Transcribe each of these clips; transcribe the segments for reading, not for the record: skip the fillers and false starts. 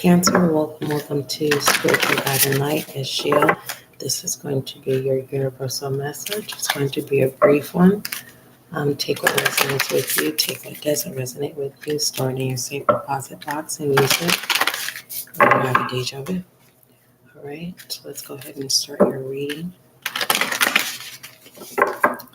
Cancer, welcome to Spiritual Guide and Light, SGL. This is going to be your universal message. It's going to be a brief one. Take what resonates with you, take what doesn't resonate with you, store it in your safe deposit box and use it when you have a deja vu. All right, so let's go ahead and start your reading.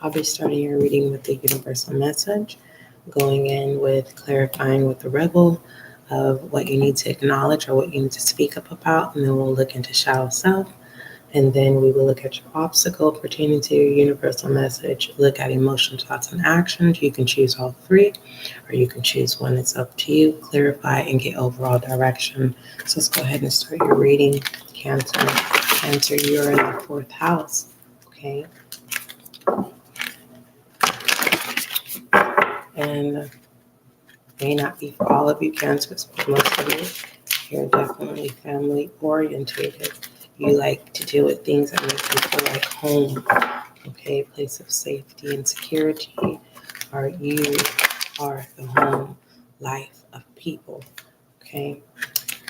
I'll be starting your reading with the universal message, going in with clarifying with the rebel of what you need to acknowledge or what you need to speak up about, and then we'll look into shadow self, and then we will look at your obstacle pertaining to your universal message, look at emotions, thoughts, and actions. You can choose all three, or you can choose one. It's up to you. Clarify and get overall direction. So let's go ahead and start your reading. Cancer, you're in the fourth house, okay? And may not be for all of you Cancers, but most of you, you're definitely family orientated. You like to deal with things that make you feel like home, okay? Place of safety and security, or you are the home life of people, okay?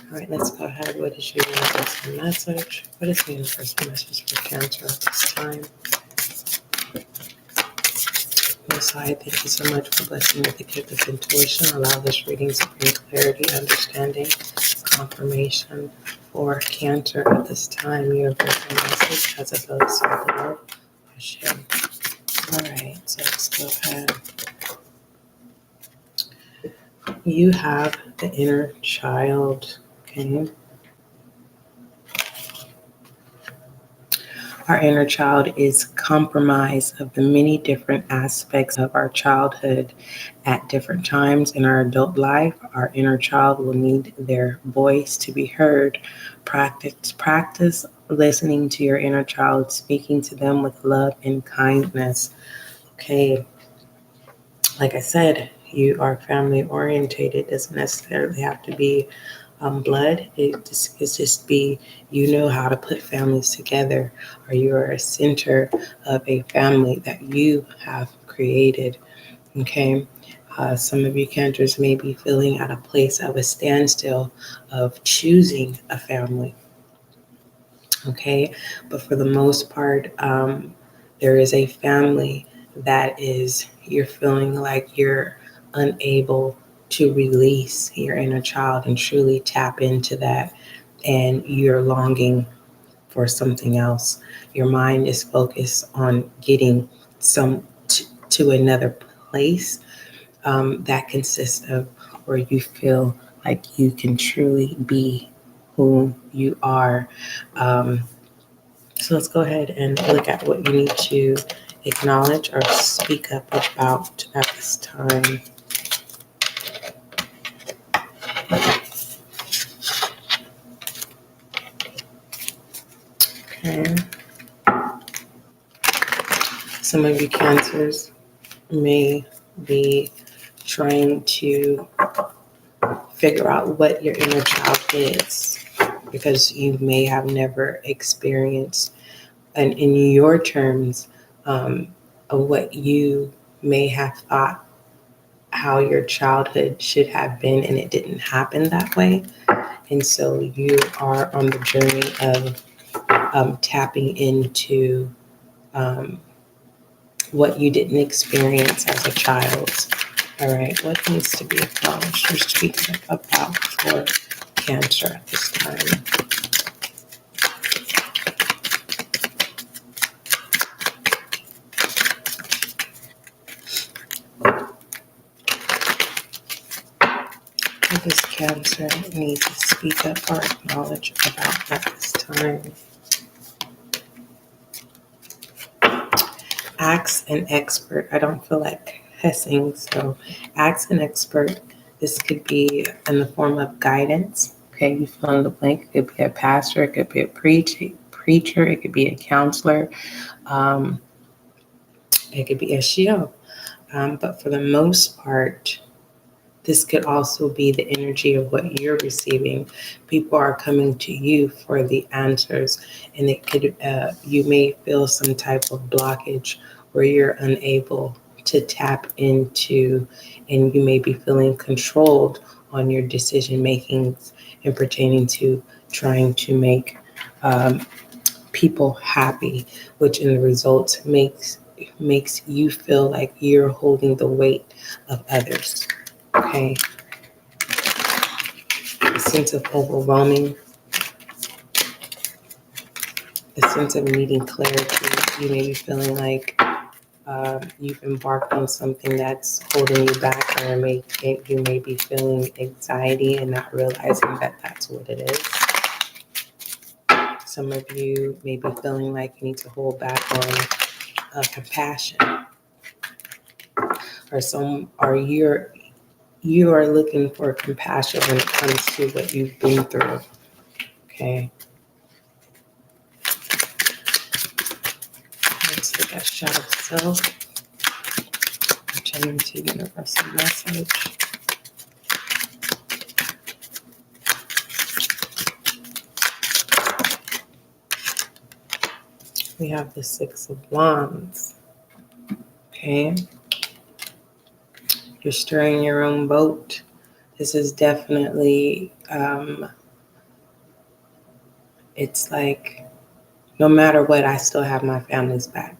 All right, let's go ahead. What is your universal message? What is the universal message for Cancer at this time? Messiah, thank you so much for blessing me with the gift of intuition. Allow this reading to bring clarity, understanding, confirmation for Cancer at this time. Universal message as a both self-love. All right, so let's go ahead. You have the inner child, okay? Our inner child is comprised of the many different aspects of our childhood at different times in our adult life. Our inner child will need their voice to be heard. Practice listening to your inner child, speaking to them with love and kindness. Okay, like I said, you are family orientated. It doesn't necessarily have to be blood. It just be, you know how to put families together, or you're a center of a family that you have created, okay? Some of you Cancers may be feeling at a place of a standstill of choosing a family, okay? But for the most part, there is a family that is, you're feeling like you're unable to release your inner child and truly tap into that, and you're longing for something else. Your mind is focused on getting to another place that consists of where you feel like you can truly be who you are. So let's go ahead and look at what you need to acknowledge or speak up about at this time. Okay. Some of you Cancers may be trying to figure out what your inner child is, because you may have never experienced, and in your terms, of what you may have thought how your childhood should have been, and it didn't happen that way. And so you are on the journey of tapping into what you didn't experience as a child. All right, what needs to be acknowledged or speaking about for Cancer at this time? What does Cancer need to speak up or acknowledge about at this time? Ask an expert. I don't feel like cussing, so ask an expert. This could be in the form of guidance. Okay, you fill in the blank. It could be a pastor. It could be a preacher. It could be a counselor. It could be SGL. But for the most part, this could also be the energy of what you're receiving. People are coming to you for the answers, and it could you may feel some type of blockage where you're unable to tap into, and you may be feeling controlled on your decision makings and pertaining to trying to make people happy, which in the results makes you feel like you're holding the weight of others. Okay. A sense of overwhelming, a sense of needing clarity. You may be feeling like you've embarked on something that's holding you back, or you may be feeling anxiety and not realizing that that's what it is. Some of you may be feeling like you need to hold back on compassion, or you are looking for compassion when it comes to what you've been through. Okay. Let's look at shadow self. Pertaining to universal message. We have the Six of Wands. Okay. You're stirring your own boat. This is definitely, it's like, no matter what, I still have my family's back,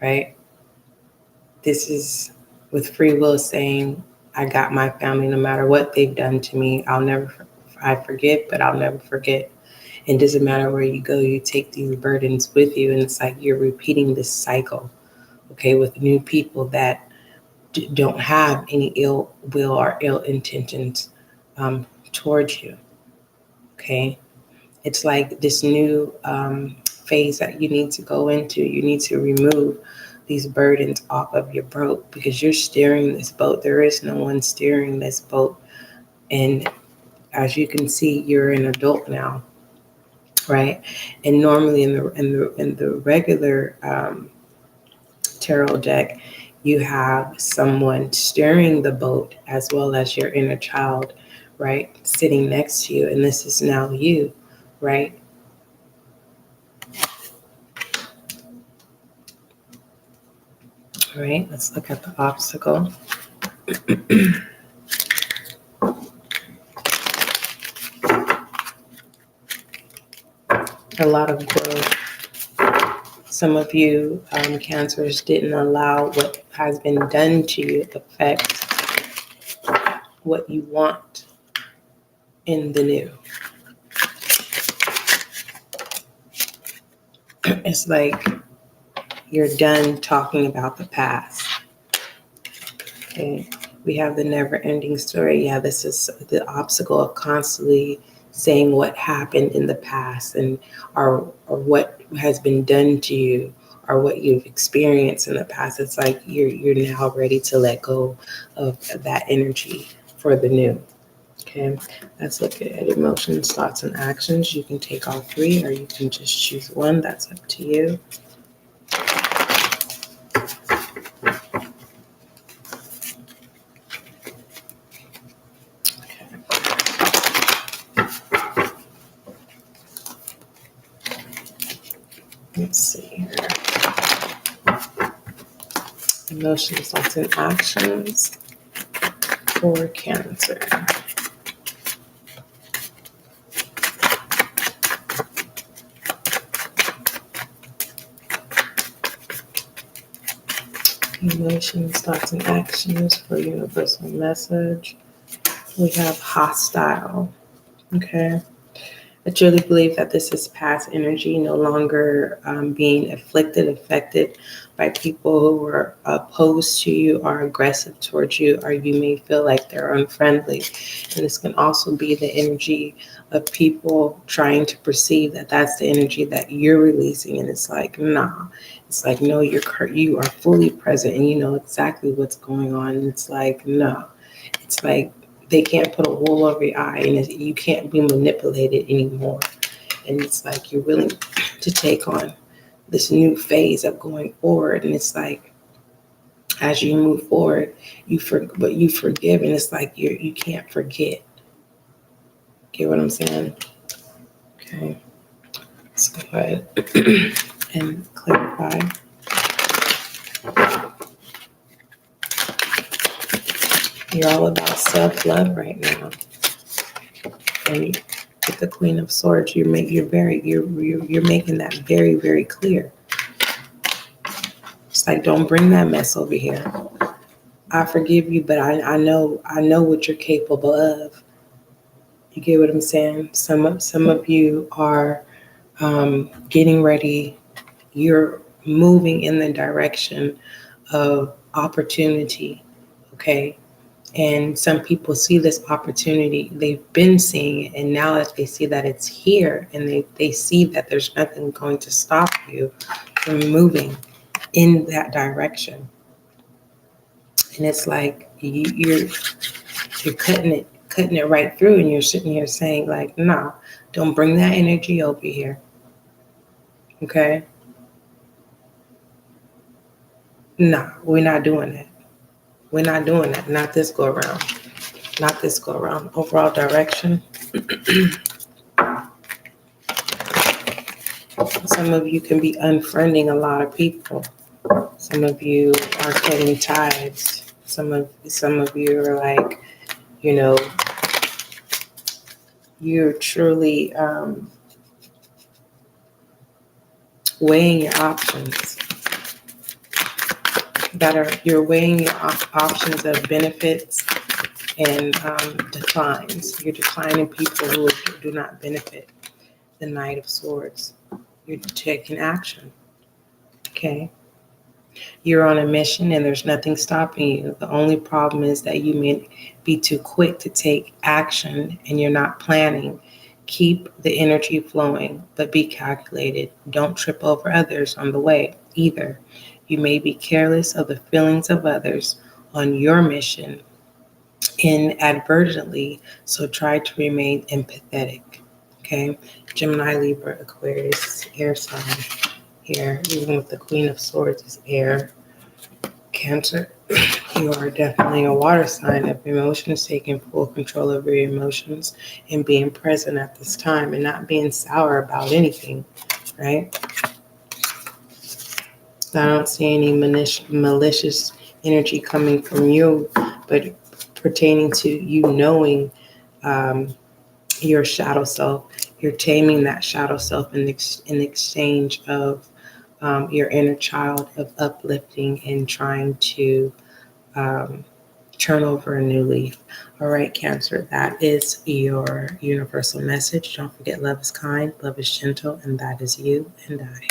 right? This is with free will saying, I got my family no matter what they've done to me. I forget, but I'll never forget. It doesn't matter where you go, you take these burdens with you, and it's like you're repeating this cycle, okay, with new people that don't have any ill will or ill intentions towards you, okay? It's like this new phase that you need to go into. You need to remove these burdens off of your boat because you're steering this boat. There is no one steering this boat. And as you can see, you're an adult now, right? And normally in the regular tarot deck, you have someone steering the boat as well as your inner child, right, sitting next to you. And this is now you, right? All right, let's look at the obstacle. A lot of growth. Some of you Cancers didn't allow what has been done to you affect what you want in the new. It's like you're done talking about the past. Okay, we have the never-ending story. Yeah, this is the obstacle of constantly saying what happened in the past and or what has been done to you or what you've experienced in the past. It's like you're now ready to let go of that energy for the new. Okay, let's look at emotions, thoughts, and actions. You can take all three or you can just choose one. That's up to you. Let's see here. Emotions, thoughts, and actions for Cancer. Emotions, thoughts, and actions for universal message. We have hostile. Okay. I truly believe that this is past energy, no longer being affected by people who are opposed to you or aggressive towards you, or you may feel like they're unfriendly. And this can also be the energy of people trying to perceive that that's the energy that you're releasing. And it's like, nah. It's like, no, you are fully present and you know exactly what's going on. And it's like, no. It's like, they can't put a wool over your eye and you can't be manipulated anymore. And it's like you're willing to take on this new phase of going forward. And it's like, as you move forward, you forgive. And it's like you can't forget. Get what I'm saying? Okay. Let's go ahead and clarify. You're all about self-love right now. And with the Queen of Swords, you're making that very, very clear. It's like, don't bring that mess over here. I forgive you, but I know what you're capable of. You get what I'm saying? Some of you are getting ready. You're moving in the direction of opportunity, okay? And some people see this opportunity. They've been seeing it, and now that they see that it's here, and they see that there's nothing going to stop you from moving in that direction. And it's like you're cutting it right through, and you're sitting here saying like, nah, don't bring that energy over here. Okay? Nah, we're not doing that. We're not doing that. Not this go around. Not this go around. Overall direction. Some of you can be unfriending a lot of people. Some of you are cutting ties. Some of you are like, you're truly weighing your options. You're weighing your options of benefits and declines. You're declining people who do not benefit. The Knight of Swords. You're taking action. Okay? You're on a mission and there's nothing stopping you. The only problem is that you may be too quick to take action and you're not planning. Keep the energy flowing, but be calculated. Don't trip over others on the way either. You may be careless of the feelings of others on your mission inadvertently, so try to remain empathetic. Okay? Gemini, Libra, Aquarius, air sign here. Even with the Queen of Swords is air. Cancer, you are definitely a water sign of emotions, taking full control of your emotions and being present at this time and not being sour about anything, right? I don't see any malicious energy coming from you, but pertaining to you knowing your shadow self. You're taming that shadow self in exchange of your inner child, of uplifting and trying to turn over a new leaf. All right, Cancer, that is your universal message. Don't forget, love is kind, love is gentle, and that is you and I.